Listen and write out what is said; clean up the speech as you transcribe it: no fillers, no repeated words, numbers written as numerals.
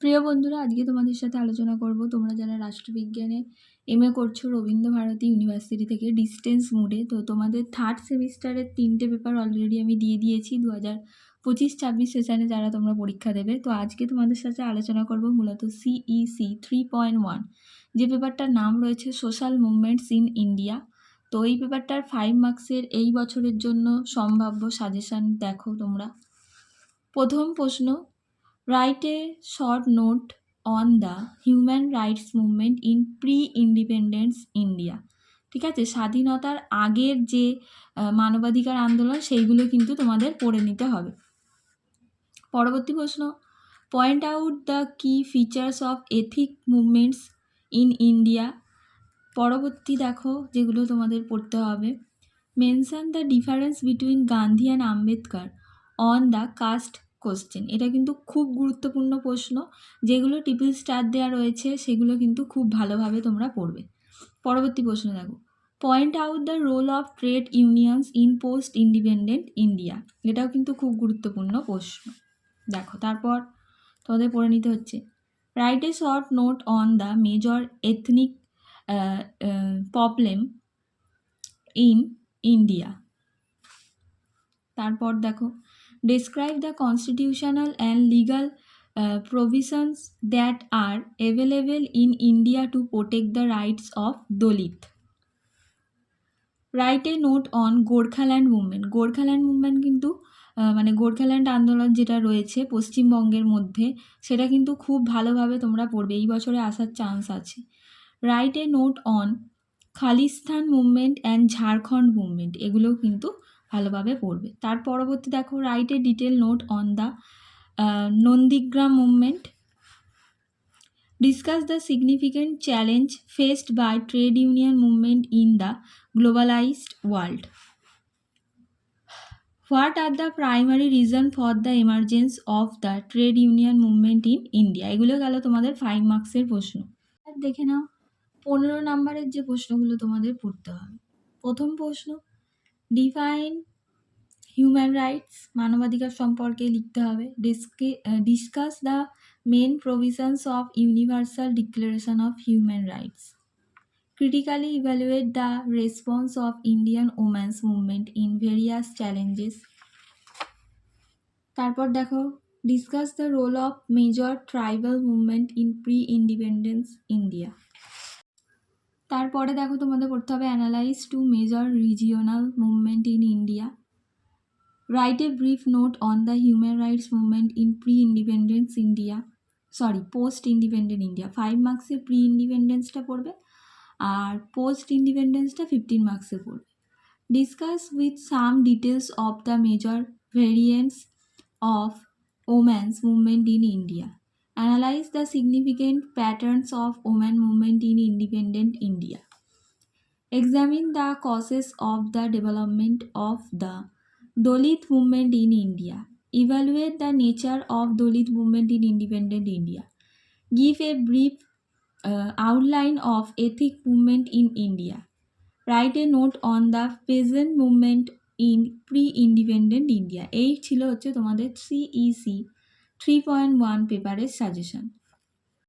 প্রিয় বন্ধুরা, আজকে তোমাদের সাথে আলোচনা করব তোমরা যারা রাষ্ট্রবিজ্ঞানে এমএ করছো রবীন্দ্রভারতী ইউনিভার্সিটি থেকে ডিস্টেন্স মোডে। তো তোমাদের থার্ড সেমিস্টারের 3টে পেপার অলরেডি আমি দিয়ে দিয়েছি 2025-26 সেশনে যারা তোমরা পরীক্ষা দেবে। তো আজকে তোমাদের সাথে আলোচনা করব মূলত CEC 3.1, যে পেপারটার নাম রয়েছে সোশ্যাল মুভমেন্টস ইন ইন্ডিয়া। তো এই পেপারটার 5 মার্কসের এই বছরের জন্য সম্ভাব্য সাজেশান দেখো তোমরা। প্রথম প্রশ্ন, write a short note on the human rights movement in pre independence India. ঠিক আছে, স্বাধীনতার আগের যে মানবাধিকার আন্দোলন সেইগুলো কিন্তু তোমাদের পড়ে নিতে হবে। পরবর্তী প্রশ্ন, point out the key features of ethnic movements in India. পরবর্তী দেখো যেগুলো তোমাদের পড়তে হবে, mention the difference between Gandhi and Ambedkar on the caste question. এটা কিন্তু খুব গুরুত্বপূর্ণ প্রশ্ন, যেগুলো ট্রিপল স্টার দেওয়া রয়েছে সেগুলো কিন্তু খুব ভালোভাবে তোমরা পড়বে। পরবর্তী প্রশ্ন দেখো, point out the role of trade unions in post independent India. এটাও কিন্তু খুব গুরুত্বপূর্ণ প্রশ্ন। দেখো তারপর তোমাদের পড়ে নিতে হচ্ছে, write a short note on the major ethnic problem in India. তারপর দেখো, describe the constitutional and legal provisions that R available in India to protect the rights of Dalit. Right a note on Gorkhaland movement. Gorkhaland movement কিন্তু মানে গোর্খাল্যান্ড আন্দোলন যেটা রয়েছে পশ্চিমবঙ্গের মধ্যে, সেটা কিন্তু খুব ভালোভাবে তোমরা পড়বে, এই বছরে আসার চান্স আছে। Write a note on Khalistan movement and Jharkhand movement, এগুলোও কিন্তু ভালোভাবে পড়বে। তার পরবর্তী দেখো, write a detail note on the Nandigram movement. Discuss the significant challenge faced by trade union movement in the globalised world. What are the primary reason for the emergence of the trade union movement in India. এগুলো গেল তোমাদের 5 মার্কসের প্রশ্ন। দেখে নাও 15 নম্বরের যে প্রশ্নগুলো তোমাদের পড়তে হবে। প্রথম প্রশ্ন, ডিফাইন হিউম্যান রাইটস। মানবাধিকার সম্পর্কে লিখতে হবে। Discuss the main provisions of universal declaration of human rights. Critically evaluate the response of Indian women's movement in various challenges. তারপর দেখো, discuss the role of major tribal movement in pre independence India. তারপরে দেখো তোমাদের পড়তে হবে, analyse two major regional movement in India. Write a brief note on the human rights movement in pre independence India, post independent India. 5 মার্কসে pre ইন্ডিপেন্ডেন্সটা পড়বে আর post ইন্ডিপেন্ডেন্সটা 15 মার্কসে পড়বে। Discuss with some details of the major variants of women's movement in India. Analyze the significant patterns of women movement in independent India. Examine the causes of the development of the Dalit movement in India. Evaluate the nature of Dalit movement in independent India. Give a brief outline of ethnic movement in India. Write a note on the peasant movement in pre-independent India. এই ছিল হচ্ছে তোমাদের CEC 3.1 পেপারের suggestion.